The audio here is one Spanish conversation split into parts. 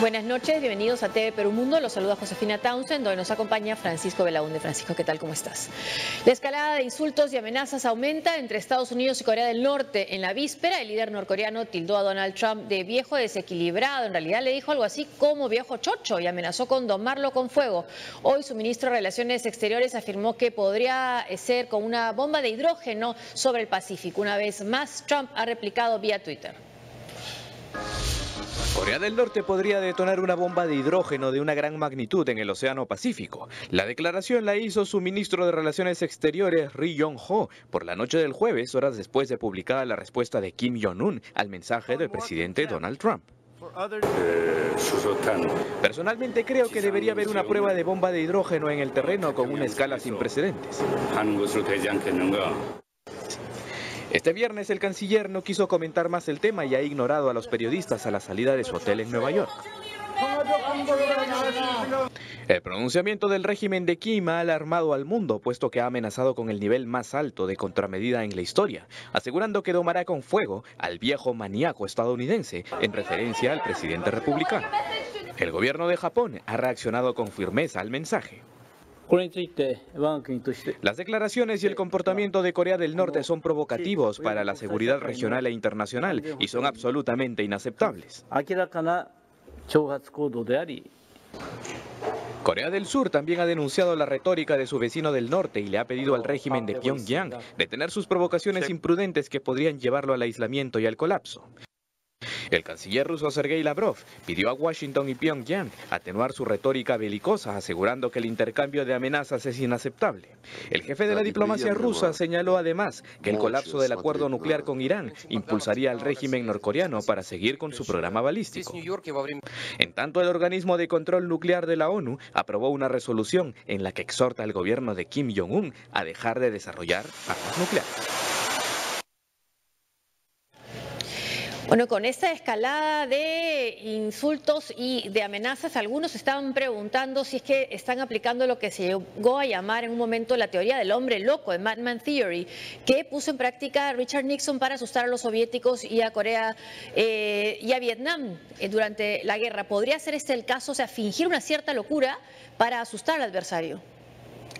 Buenas noches, bienvenidos a TV Perú Mundo. Los saluda Josefina Townsend, donde nos acompaña Francisco Belaúnde. Francisco, ¿qué tal? ¿Cómo estás? La escalada de insultos y amenazas aumenta entre Estados Unidos y Corea del Norte. En la víspera, el líder norcoreano tildó a Donald Trump de viejo desequilibrado. En realidad le dijo algo así como viejo chocho y amenazó con domarlo con fuego. Hoy su ministro de Relaciones Exteriores afirmó que podría ser con una bomba de hidrógeno sobre el Pacífico. Una vez más, Trump ha replicado vía Twitter. Corea del Norte podría detonar una bomba de hidrógeno de una gran magnitud en el Océano Pacífico. La declaración la hizo su ministro de Relaciones Exteriores, Ri Yong-ho, por la noche del jueves, horas después de publicada la respuesta de Kim Jong-un al mensaje del presidente Donald Trump. Personalmente creo que debería haber una prueba de bomba de hidrógeno en el terreno con una escala sin precedentes. Este viernes el canciller no quiso comentar más el tema y ha ignorado a los periodistas a la salida de su hotel en Nueva York. El pronunciamiento del régimen de Kim ha alarmado al mundo, puesto que ha amenazado con el nivel más alto de contramedida en la historia, asegurando que domará con fuego al viejo maníaco estadounidense, en referencia al presidente republicano. El gobierno de Japón ha reaccionado con firmeza al mensaje. Las declaraciones y el comportamiento de Corea del Norte son provocativos para la seguridad regional e internacional y son absolutamente inaceptables. Corea del Sur también ha denunciado la retórica de su vecino del norte y le ha pedido al régimen de Pyongyang detener sus provocaciones imprudentes que podrían llevarlo al aislamiento y al colapso. El canciller ruso Sergei Lavrov pidió a Washington y Pyongyang atenuar su retórica belicosa, asegurando que el intercambio de amenazas es inaceptable. El jefe de la diplomacia rusa señaló además que el colapso del acuerdo nuclear con Irán impulsaría al régimen norcoreano para seguir con su programa balístico. En tanto, el organismo de control nuclear de la ONU aprobó una resolución en la que exhorta al gobierno de Kim Jong-un a dejar de desarrollar armas nucleares. Bueno, con esta escalada de insultos y de amenazas, algunos estaban preguntando si es que están aplicando lo que se llegó a llamar en un momento la teoría del hombre loco, el Madman Theory, que puso en práctica Richard Nixon para asustar a los soviéticos y a Corea y a Vietnam durante la guerra. ¿Podría ser este el caso, o sea, fingir una cierta locura para asustar al adversario?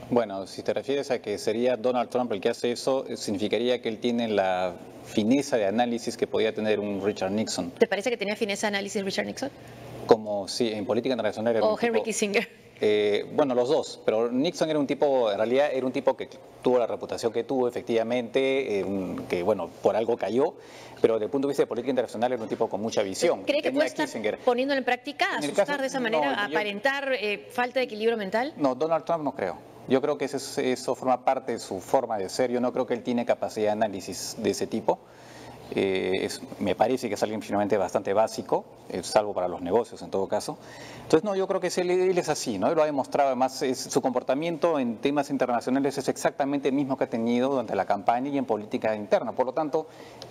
Bueno, si te refieres a que sería Donald Trump el que hace eso, significaría que él tiene la fineza de análisis que podía tener un Richard Nixon. ¿Te parece que tenía fineza de análisis Richard Nixon? Como sí, en política internacional era o Henry Kissinger. Bueno, los dos, pero Nixon era un tipo, en realidad era un tipo que tuvo la reputación que tuvo, efectivamente, que bueno, por algo cayó, pero desde el punto de vista de política internacional era un tipo con mucha visión. ¿Cree que puede estar poniéndolo en práctica, asustar de esa manera, aparentar falta de equilibrio mental? No, Donald Trump no creo. Yo creo que eso forma parte de su forma de ser. Yo no creo que él tiene capacidad de análisis de ese tipo. Me parece que es alguien finalmente bastante básico, salvo para los negocios en todo caso. Entonces, no, yo creo que él es así, ¿no? Él lo ha demostrado, además, su comportamiento en temas internacionales es exactamente el mismo que ha tenido durante la campaña y en política interna. Por lo tanto,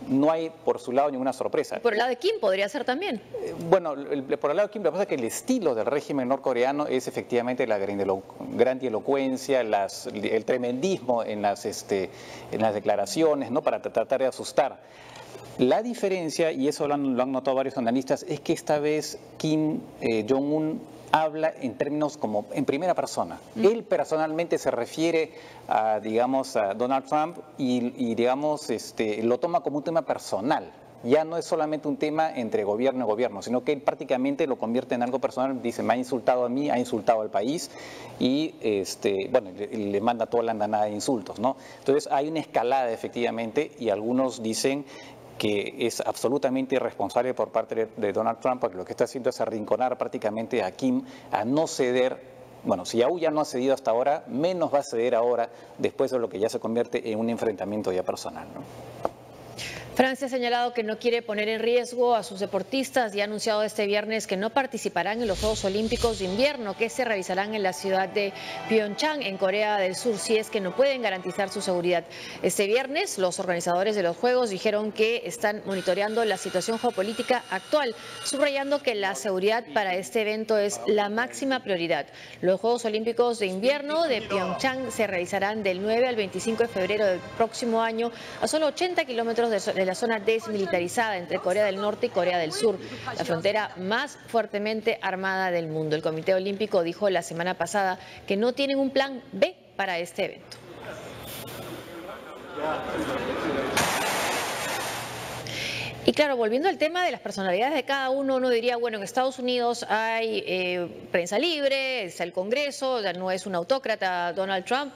no hay por su lado ninguna sorpresa. ¿Por el lado de Kim podría ser también? Bueno, por el lado de Kim, lo que pasa es que el estilo del régimen norcoreano es efectivamente la grandilocuencia, el tremendismo en las declaraciones, ¿no? Para tratar de asustar. La diferencia, y eso lo han notado varios analistas, es que esta vez Kim Jong-un habla en términos como en primera persona. Él personalmente se refiere a, digamos, a Donald Trump y digamos, lo toma como un tema personal. Ya no es solamente un tema entre gobierno y gobierno, sino que él prácticamente lo convierte en algo personal. Dice, me ha insultado a mí, ha insultado al país y bueno, le manda toda la andanada de insultos, ¿no? Entonces hay una escalada efectivamente y algunos dicen que es absolutamente irresponsable por parte de Donald Trump, porque lo que está haciendo es arrinconar prácticamente a Kim a no ceder. Bueno, si aún ya no ha cedido hasta ahora, menos va a ceder ahora, después de lo que ya se convierte en un enfrentamiento ya personal, ¿no? Francia ha señalado que no quiere poner en riesgo a sus deportistas y ha anunciado este viernes que no participarán en los Juegos Olímpicos de Invierno que se realizarán en la ciudad de Pyeongchang, en Corea del Sur, si es que no pueden garantizar su seguridad. Este viernes, los organizadores de los Juegos dijeron que están monitoreando la situación geopolítica actual, subrayando que la seguridad para este evento es la máxima prioridad. Los Juegos Olímpicos de Invierno de Pyeongchang se realizarán del 9 al 25 de febrero del próximo año, a solo 80 kilómetros de la zona desmilitarizada entre Corea del Norte y Corea del Sur, la frontera más fuertemente armada del mundo. El Comité Olímpico dijo la semana pasada que no tienen un plan B para este evento. Y claro, volviendo al tema de las personalidades de cada uno, uno diría, bueno, en Estados Unidos hay prensa libre, es el Congreso, no es un autócrata Donald Trump.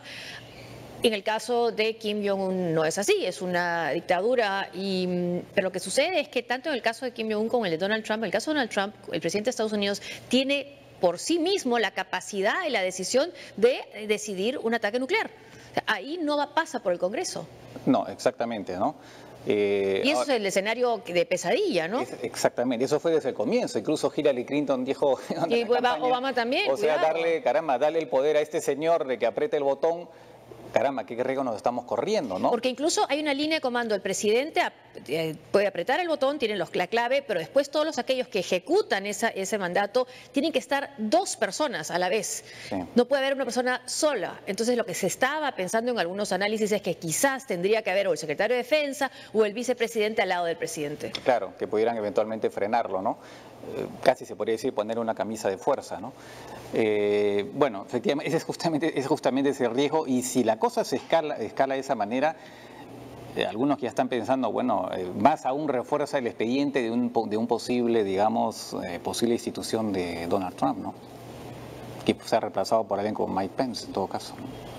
En el caso de Kim Jong-un no es así, es una dictadura. Pero lo que sucede es que tanto en el caso de Kim Jong-un como en el de Donald Trump, el caso de Donald Trump, el presidente de Estados Unidos tiene por sí mismo la capacidad y la decisión de decidir un ataque nuclear. O sea, ahí no pasa por el Congreso. No, exactamente, ¿no? Y eso es el escenario de pesadilla, ¿no? Exactamente, eso fue desde el comienzo. Incluso Hillary Clinton dijo... Y Obama también. O sea, darle el poder a este señor de que apriete el botón. Caramba, qué riesgo nos estamos corriendo, ¿no? Porque incluso hay una línea de comando. El presidente puede apretar el botón, tienen la clave, pero después todos aquellos que ejecutan ese mandato tienen que estar dos personas a la vez. Sí. No puede haber una persona sola. Entonces lo que se estaba pensando en algunos análisis es que quizás tendría que haber o el secretario de Defensa o el vicepresidente al lado del presidente. Claro, que pudieran eventualmente frenarlo, ¿no? Casi se podría decir poner una camisa de fuerza, ¿no? Bueno, efectivamente, ese es justamente ese riesgo, y si la cosa se escala de esa manera, algunos que ya están pensando, bueno, más aún refuerza el expediente de un posible, digamos, posible institución de Donald Trump, ¿no? Que sea reemplazado por alguien como Mike Pence, en todo caso, ¿no?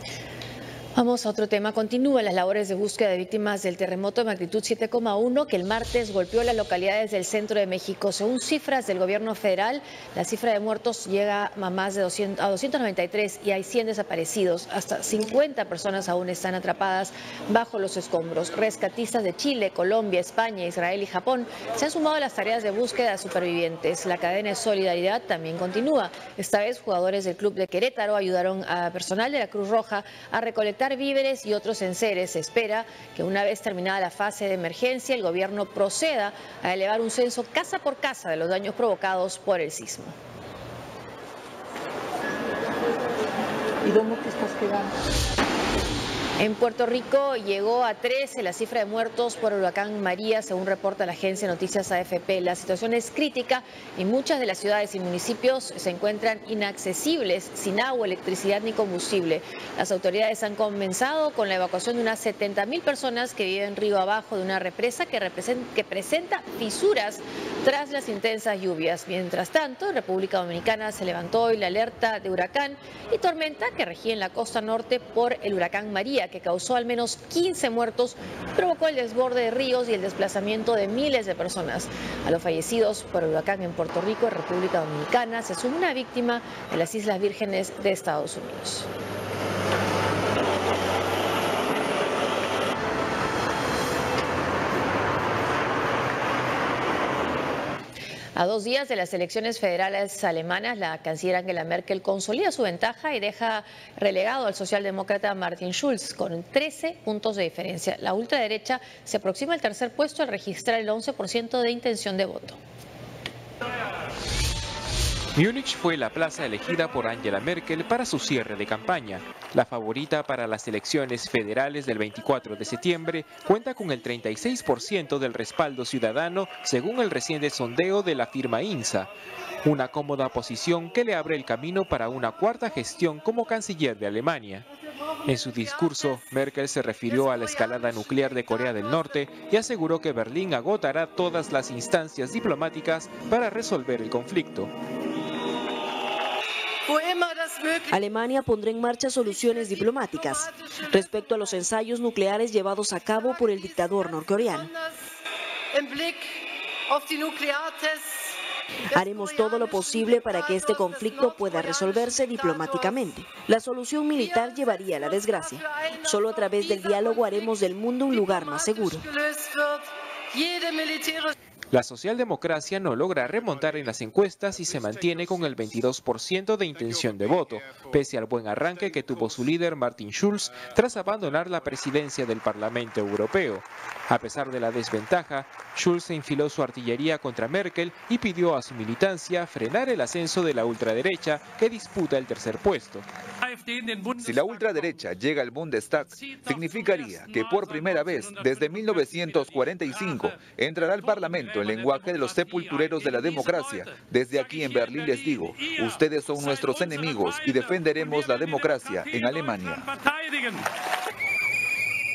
Vamos a otro tema. Continúan las labores de búsqueda de víctimas del terremoto de magnitud 7,1 que el martes golpeó las localidades del centro de México. Según cifras del gobierno federal, la cifra de muertos llega a más de 293 y hay 100 desaparecidos. Hasta 50 personas aún están atrapadas bajo los escombros. Rescatistas de Chile, Colombia, España, Israel y Japón se han sumado a las tareas de búsqueda de supervivientes. La cadena de solidaridad también continúa. Esta vez, jugadores del club de Querétaro ayudaron a personal de la Cruz Roja a recolectar víveres y otros enseres. Se espera que una vez terminada la fase de emergencia, el gobierno proceda a elevar un censo casa por casa de los daños provocados por el sismo. ¿Y dónde te estás quedando? En Puerto Rico llegó a 13 la cifra de muertos por el huracán María, según reporta la agencia de noticias AFP. La situación es crítica y muchas de las ciudades y municipios se encuentran inaccesibles, sin agua, electricidad ni combustible. Las autoridades han comenzado con la evacuación de unas 70.000 personas que viven río abajo de una represa que presenta fisuras tras las intensas lluvias. Mientras tanto, en República Dominicana se levantó hoy la alerta de huracán y tormenta que regía en la costa norte por el huracán María, que causó al menos 15 muertos, provocó el desborde de ríos y el desplazamiento de miles de personas. A los fallecidos por el huracán en Puerto Rico y República Dominicana se suma una víctima de las Islas Vírgenes de Estados Unidos. A 2 días de las elecciones federales alemanas, la canciller Angela Merkel consolida su ventaja y deja relegado al socialdemócrata Martin Schulz con 13 puntos de diferencia. La ultraderecha se aproxima al tercer puesto al registrar el 11% de intención de voto. Múnich fue la plaza elegida por Angela Merkel para su cierre de campaña. La favorita para las elecciones federales del 24 de septiembre cuenta con el 36% del respaldo ciudadano según el reciente sondeo de la firma INSA. Una cómoda posición que le abre el camino para una cuarta gestión como canciller de Alemania. En su discurso, Merkel se refirió a la escalada nuclear de Corea del Norte y aseguró que Berlín agotará todas las instancias diplomáticas para resolver el conflicto. Alemania pondrá en marcha soluciones diplomáticas respecto a los ensayos nucleares llevados a cabo por el dictador norcoreano. Haremos todo lo posible para que este conflicto pueda resolverse diplomáticamente. La solución militar llevaría a la desgracia. Solo a través del diálogo haremos del mundo un lugar más seguro. La socialdemocracia no logra remontar en las encuestas y se mantiene con el 22% de intención de voto, pese al buen arranque que tuvo su líder Martin Schulz tras abandonar la presidencia del Parlamento Europeo. A pesar de la desventaja, Schulz enfiló su artillería contra Merkel y pidió a su militancia frenar el ascenso de la ultraderecha que disputa el tercer puesto. Si la ultraderecha llega al Bundestag, significaría que por primera vez desde 1945 entrará al Parlamento el lenguaje de los sepultureros de la democracia. Desde aquí en Berlín les digo, ustedes son nuestros enemigos y defenderemos la democracia en Alemania.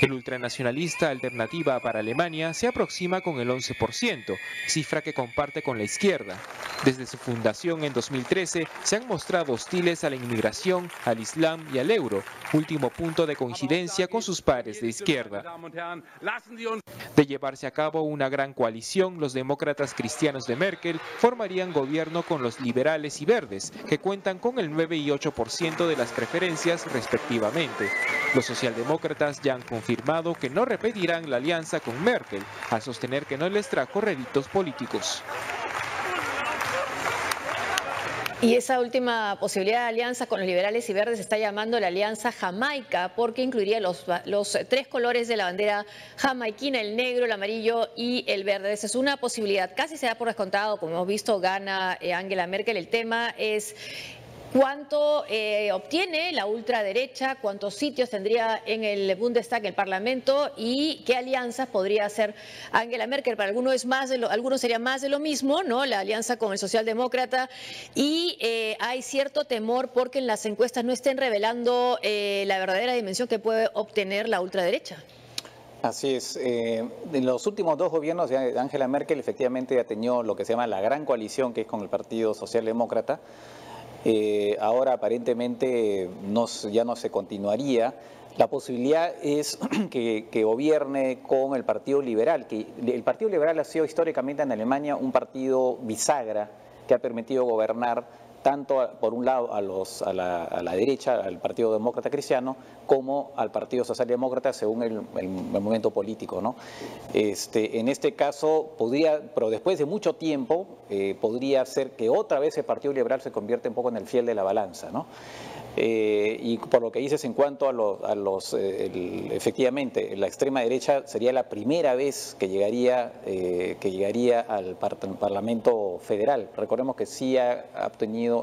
El ultranacionalista Alternativa para Alemania se aproxima con el 11%, cifra que comparte con la izquierda. Desde su fundación en 2013 se han mostrado hostiles a la inmigración, al Islam y al euro, último punto de coincidencia con sus pares de izquierda. De llevarse a cabo una gran coalición, los demócratas cristianos de Merkel formarían gobierno con los liberales y verdes, que cuentan con el 9 y 8% de las preferencias respectivamente. Los socialdemócratas ya han confirmado que no repetirán la alianza con Merkel, al sostener que no les trajo réditos políticos. Y esa última posibilidad de alianza con los liberales y verdes se está llamando la Alianza Jamaica, porque incluiría los tres colores de la bandera jamaiquina, el negro, el amarillo y el verde. Esa es una posibilidad. Casi se da por descontado, como hemos visto, gana Angela Merkel. El tema es cuánto obtiene la ultraderecha, cuántos sitios tendría en el Bundestag, el Parlamento, y qué alianzas podría hacer Angela Merkel. Para algunos algunos sería más de lo mismo, ¿no? La alianza con el socialdemócrata, y hay cierto temor porque en las encuestas no estén revelando la verdadera dimensión que puede obtener la ultraderecha. Así es. En los últimos dos gobiernos de Angela Merkel efectivamente ha tenido lo que se llama la gran coalición, que es con el Partido Socialdemócrata. Ahora aparentemente ya no se continuaría. La posibilidad es que gobierne con el Partido Liberal, que el Partido Liberal ha sido históricamente en Alemania un partido bisagra que ha permitido gobernar tanto por un lado a la derecha, al Partido Demócrata Cristiano, como al Partido Socialdemócrata según el momento político, ¿no? En este caso podría, pero después de mucho tiempo, podría ser que otra vez el Partido Liberal se convierta un poco en el fiel de la balanza, ¿no? Y por lo que dices en cuanto a efectivamente, la extrema derecha sería la primera vez que llegaría al Parlamento Federal. Recordemos que sí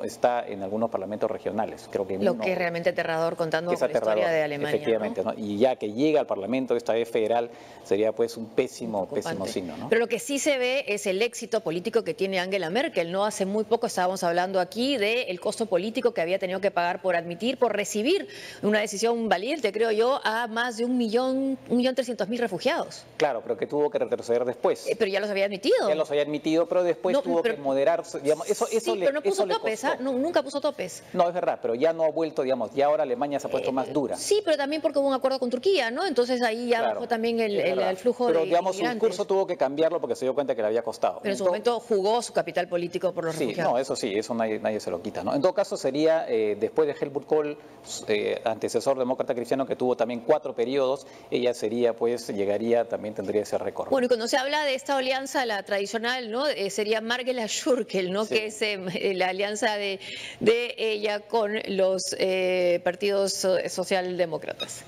está en algunos parlamentos regionales. Creo que lo que es realmente aterrador contando la historia de Alemania. Efectivamente, ¿no? Y ya que llega al Parlamento esta vez federal, sería pues un pésimo signo, ¿no? Pero lo que sí se ve es el éxito político que tiene Angela Merkel, ¿no? Hace muy poco estábamos hablando aquí del costo político que había tenido que pagar por recibir una decisión valiente, creo yo, a más de 1.300.000 refugiados. Claro, pero que tuvo que retroceder después. Pero ya los había admitido. Ya los había admitido, pero después tuvo que moderarse. Digamos, pero no puso topes, nunca puso topes. No, es verdad, pero ya no ha vuelto, digamos, ya ahora Alemania se ha puesto más dura. Sí, pero también porque hubo un acuerdo con Turquía, ¿no? Entonces ahí ya bajó también el flujo pero, de digamos, inmigrantes. su discurso tuvo que cambiarlo porque se dio cuenta que le había costado. Pero en su momento jugó su capital político por los refugiados. No, eso sí, eso nadie se lo quita, ¿no? En todo caso sería, después de Helmut Kohl, antecesor demócrata cristiano que tuvo también 4 periodos, ella sería, pues, también tendría ese récord. Bueno, y cuando se habla de esta alianza, la tradicional, ¿no? Sería Margela Schurkel, ¿no? Sí. Que es la alianza de ella con los partidos socialdemócratas.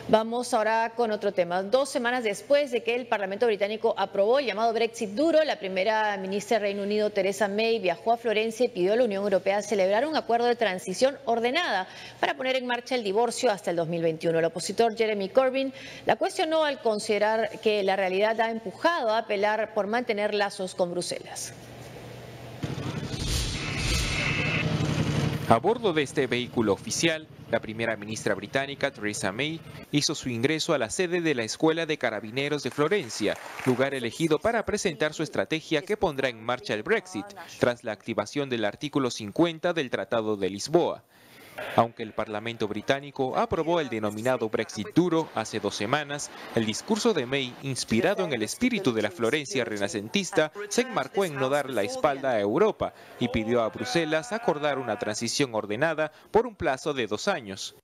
Vamos ahora con otro tema. 2 semanas después de que el Parlamento británico aprobó el llamado Brexit duro, la primera ministra del Reino Unido, Theresa May, viajó a Florencia y pidió a la Unión Europea celebrar un acuerdo de transición ordenada para poner en marcha el divorcio hasta el 2021. El opositor Jeremy Corbyn la cuestionó al considerar que la realidad ha empujado a apelar por mantener lazos con Bruselas. A bordo de este vehículo oficial, la primera ministra británica, Theresa May, hizo su ingreso a la sede de la Escuela de Carabineros de Florencia, lugar elegido para presentar su estrategia que pondrá en marcha el Brexit, tras la activación del artículo 50 del Tratado de Lisboa. Aunque el Parlamento británico aprobó el denominado Brexit duro hace 2 semanas, el discurso de May, inspirado en el espíritu de la Florencia renacentista, se enmarcó en no dar la espalda a Europa y pidió a Bruselas acordar una transición ordenada por un plazo de 2 años.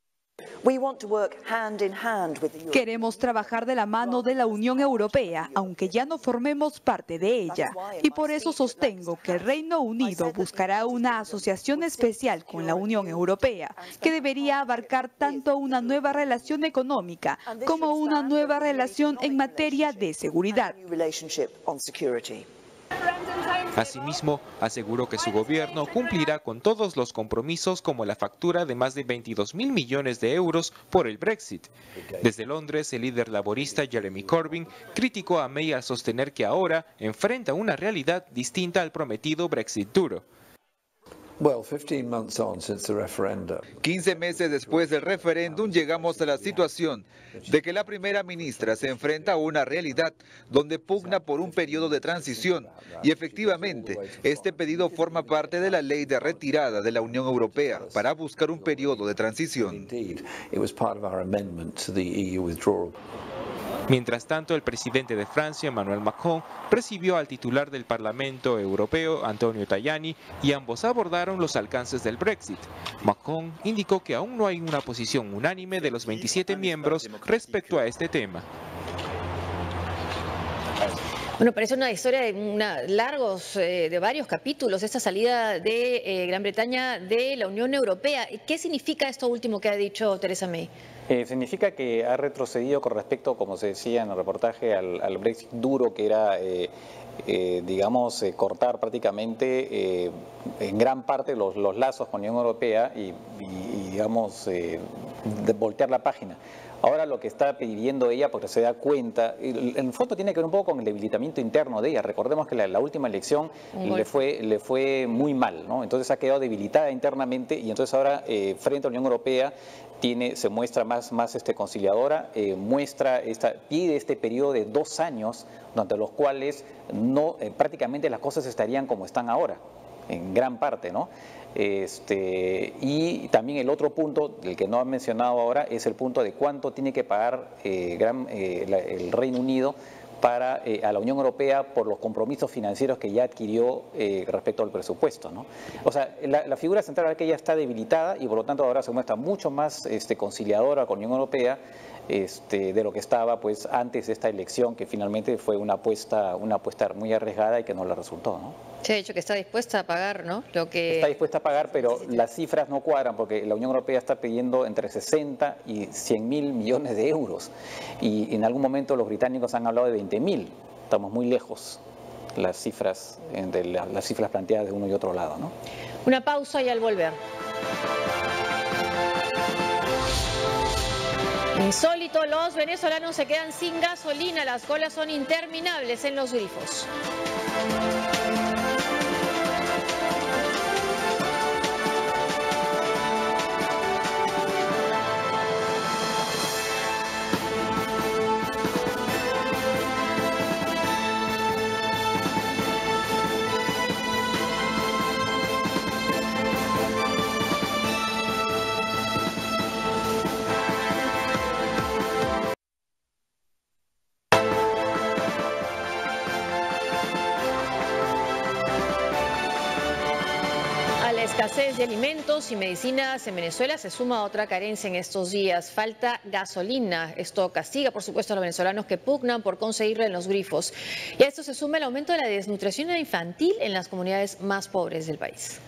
Queremos trabajar de la mano de la Unión Europea, aunque ya no formemos parte de ella. Y por eso sostengo que el Reino Unido buscará una asociación especial con la Unión Europea, que debería abarcar tanto una nueva relación económica como una nueva relación en materia de seguridad. Asimismo, aseguró que su gobierno cumplirá con todos los compromisos como la factura de más de 22.000 millones de euros por el Brexit. Desde Londres, el líder laborista Jeremy Corbyn criticó a May al sostener que ahora enfrenta una realidad distinta al prometido Brexit duro. 15 meses después del referéndum llegamos a la situación de que la primera ministra se enfrenta a una realidad donde pugna por un periodo de transición y efectivamente este pedido forma parte de la ley de retirada de la Unión Europea para buscar un periodo de transición. Mientras tanto, el presidente de Francia, Emmanuel Macron, recibió al titular del Parlamento Europeo, Antonio Tajani, y ambos abordaron los alcances del Brexit. Macron indicó que aún no hay una posición unánime de los 27 miembros respecto a este tema. Bueno, parece una historia de varios capítulos, esta salida de Gran Bretaña de la Unión Europea. ¿Qué significa esto último que ha dicho Theresa May? Significa que ha retrocedido con respecto, como se decía en el reportaje, al Brexit duro, que era, digamos, cortar prácticamente en gran parte los lazos con la Unión Europea y digamos, voltear la página. Ahora lo que está pidiendo ella, porque se da cuenta, en el fondo tiene que ver un poco con el debilitamiento interno de ella. Recordemos que la última elección le fue muy mal, ¿no? Entonces ha quedado debilitada internamente y entonces ahora frente a la Unión Europea se muestra más conciliadora, pide este periodo de 2 años durante los cuales prácticamente las cosas estarían como están ahora, en gran parte, ¿no? Y también el otro punto, el que no han mencionado ahora, es el punto de cuánto tiene que pagar el Reino Unido a la Unión Europea por los compromisos financieros que ya adquirió respecto al presupuesto, ¿no? O sea, la figura central es que ella está debilitada y por lo tanto ahora se muestra mucho más conciliadora con la Unión Europea de lo que estaba pues antes de esta elección, que finalmente fue una apuesta muy arriesgada y que no le resultó, ¿no? Se ha dicho que está dispuesta a pagar, ¿no? Está dispuesta a pagar, pero las cifras no cuadran porque la Unión Europea está pidiendo entre 60 y 100.000 millones de euros y en algún momento los británicos han hablado de 20.000. Estamos muy lejos las cifras planteadas de uno y otro lado, ¿no? Una pausa y al volver. Insólito, los venezolanos se quedan sin gasolina, las colas son interminables en los grifos. Escasez de alimentos y medicinas en Venezuela se suma a otra carencia en estos días. Falta gasolina. Esto castiga, por supuesto, a los venezolanos que pugnan por conseguirla en los grifos. Y a esto se suma el aumento de la desnutrición infantil en las comunidades más pobres del país.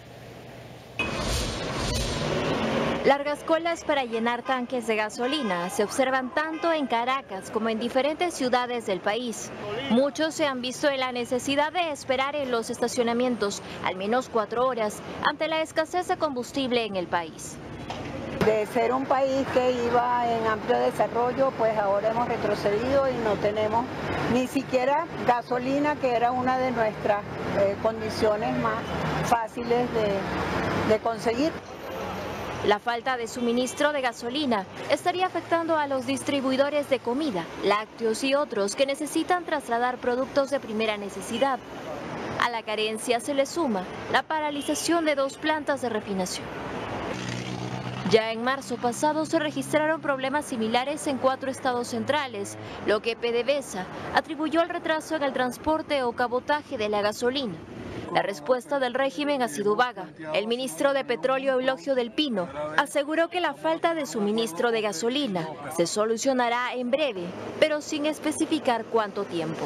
Largas colas para llenar tanques de gasolina se observan tanto en Caracas como en diferentes ciudades del país. Muchos se han visto en la necesidad de esperar en los estacionamientos al menos 4 horas ante la escasez de combustible en el país. De ser un país que iba en amplio desarrollo, pues ahora hemos retrocedido y no tenemos ni siquiera gasolina, que era una de nuestras condiciones más fáciles de conseguir. La falta de suministro de gasolina estaría afectando a los distribuidores de comida, lácteos y otros que necesitan trasladar productos de primera necesidad. A la carencia se le suma la paralización de 2 plantas de refinación. Ya en marzo pasado se registraron problemas similares en 4 estados centrales, lo que PDVSA atribuyó al retraso en el transporte o cabotaje de la gasolina. La respuesta del régimen ha sido vaga. El ministro de Petróleo, Eulogio del Pino, aseguró que la falta de suministro de gasolina se solucionará en breve, pero sin especificar cuánto tiempo.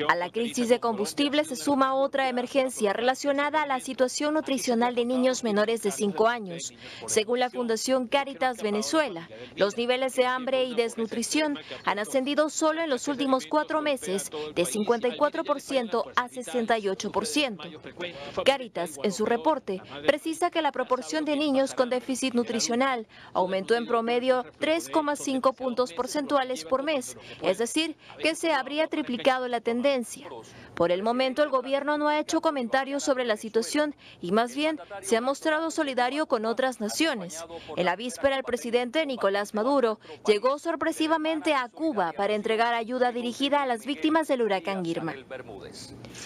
A la crisis de combustible se suma otra emergencia relacionada a la situación nutricional de niños menores de 5 años. Según la Fundación Cáritas Venezuela, los niveles de hambre y desnutrición han ascendido solo en los últimos 4 meses de 54% a 68%. Cáritas, en su reporte, precisa que la proporción de niños con déficit nutricional aumentó en promedio 3,5 puntos porcentuales por mes, es decir, que se habría triplicado la tendencia. Por el momento, el gobierno no ha hecho comentarios sobre la situación y más bien se ha mostrado solidario con otras naciones. En la víspera, el presidente Nicolás Maduro llegó sorpresivamente a Cuba para entregar ayuda dirigida a las víctimas del huracán Irma.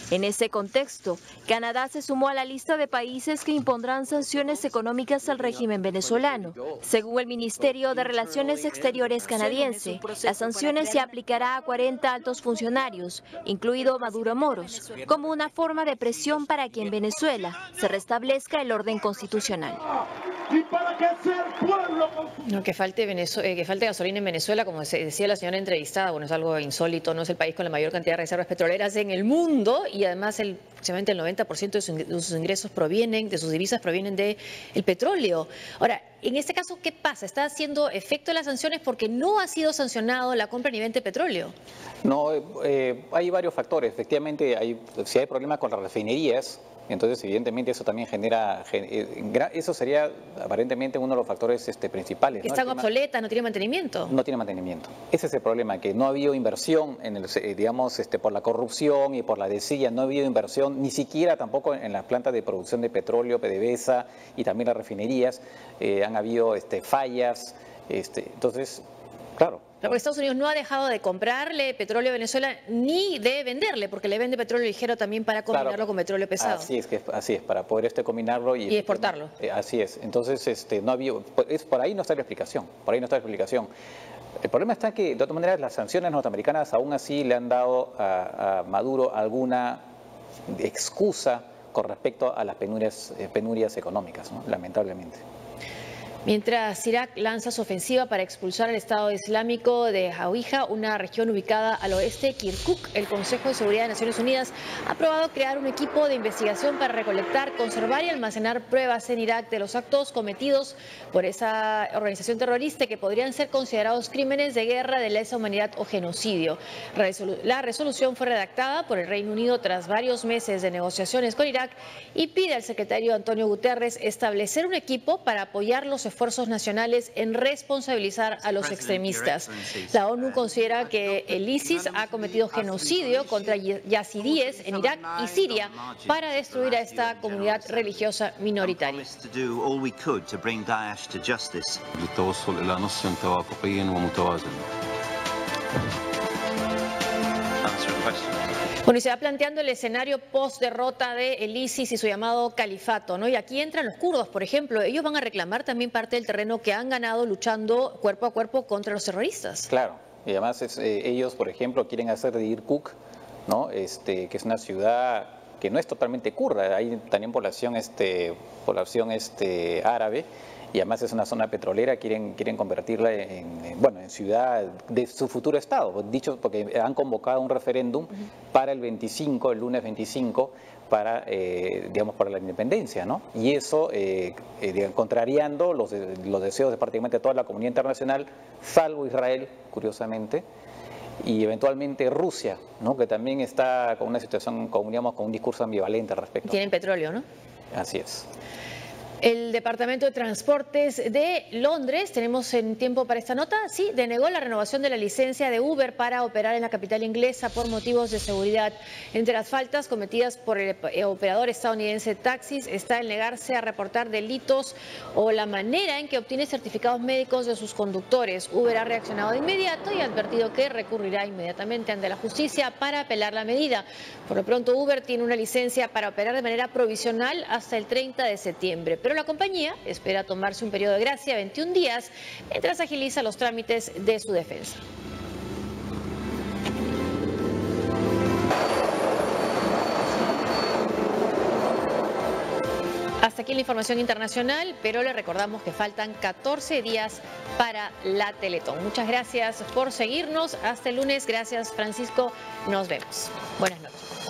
En ese contexto, Canadá se sumó a la lista de países que impondrán sanciones económicas al régimen venezolano. Según el Ministerio de Relaciones Exteriores canadiense, las sanciones se aplicará a 40 altos funcionarios, incluido Maduro Moros, como una forma de presión para que en Venezuela se restablezca el orden constitucional. No, que falte gasolina en Venezuela, como decía la señora entrevistada, bueno, es algo insólito, no es el país con la mayor cantidad de reservas petroleras en el mundo y además aproximadamente el 90% de sus ingresos de sus divisas provienen del petróleo. Ahora, en este caso, ¿qué pasa? ¿Está haciendo efecto las sanciones porque no ha sido sancionado la compra ni venta de petróleo? No, hay varios factores. Efectivamente, si hay problemas con las refinerías, entonces evidentemente eso también eso sería aparentemente uno de los factores principales, ¿no? Están obsoletas, no tienen mantenimiento. No tiene mantenimiento. Ese es el problema, que no ha habido inversión, por la corrupción y por la desidia, no ha habido inversión, ni siquiera tampoco en las plantas de producción de petróleo, PDVSA y también las refinerías, han habido fallas, entonces, claro. Porque Estados Unidos no ha dejado de comprarle petróleo a Venezuela ni de venderle, porque le vende petróleo ligero también para combinarlo con petróleo pesado. Así es, para poder combinarlo y exportarlo. Así es. entonces no ha habido, por ahí no está la explicación, El problema está que, de todas maneras, las sanciones norteamericanas aún así le han dado a Maduro alguna excusa con respecto a las penurias económicas, ¿no? Lamentablemente. Mientras Irak lanza su ofensiva para expulsar al Estado Islámico de Hawija, una región ubicada al oeste de Kirkuk, el Consejo de Seguridad de Naciones Unidas ha aprobado crear un equipo de investigación para recolectar, conservar y almacenar pruebas en Irak de los actos cometidos por esa organización terrorista que podrían ser considerados crímenes de guerra, de lesa humanidad o genocidio. La resolución fue redactada por el Reino Unido tras varios meses de negociaciones con Irak y pide al secretario Antonio Guterres establecer un equipo para apoyar los esfuerzos nacionales en responsabilizar a los extremistas. La ONU considera que el ISIS ha cometido genocidio contra yazidíes en Irak y Siria para destruir a esta comunidad religiosa minoritaria. Bueno, y se va planteando el escenario post-derrota del ISIS y su llamado califato, ¿no? Y aquí entran los kurdos, por ejemplo. Ellos van a reclamar también parte del terreno que han ganado luchando cuerpo a cuerpo contra los terroristas. Claro, y además ellos, por ejemplo, quieren hacer de Kirkuk, ¿no? Que es una ciudad que no es totalmente kurda, hay también población árabe. Y además es una zona petrolera, quieren convertirla en ciudad de su futuro estado, dicho porque han convocado un referéndum para el lunes 25, para la independencia, ¿no? Y eso contrariando los deseos de prácticamente toda la comunidad internacional, salvo Israel, curiosamente, y eventualmente Rusia, ¿no? Que también está con una situación, con un discurso ambivalente al respecto. Tienen petróleo, ¿no? Así es. El Departamento de Transportes de Londres, tenemos en tiempo para esta nota, sí, denegó la renovación de la licencia de Uber para operar en la capital inglesa por motivos de seguridad. Entre las faltas cometidas por el operador estadounidense Taxis está el negarse a reportar delitos o la manera en que obtiene certificados médicos de sus conductores. Uber ha reaccionado de inmediato y ha advertido que recurrirá inmediatamente ante la justicia para apelar la medida. Por lo pronto, Uber tiene una licencia para operar de manera provisional hasta el 30 de septiembre. Pero la compañía espera tomarse un periodo de gracia de 21 días mientras agiliza los trámites de su defensa. Hasta aquí la información internacional, pero le recordamos que faltan 14 días para la Teletón. Muchas gracias por seguirnos. Hasta el lunes. Gracias, Francisco. Nos vemos. Buenas noches.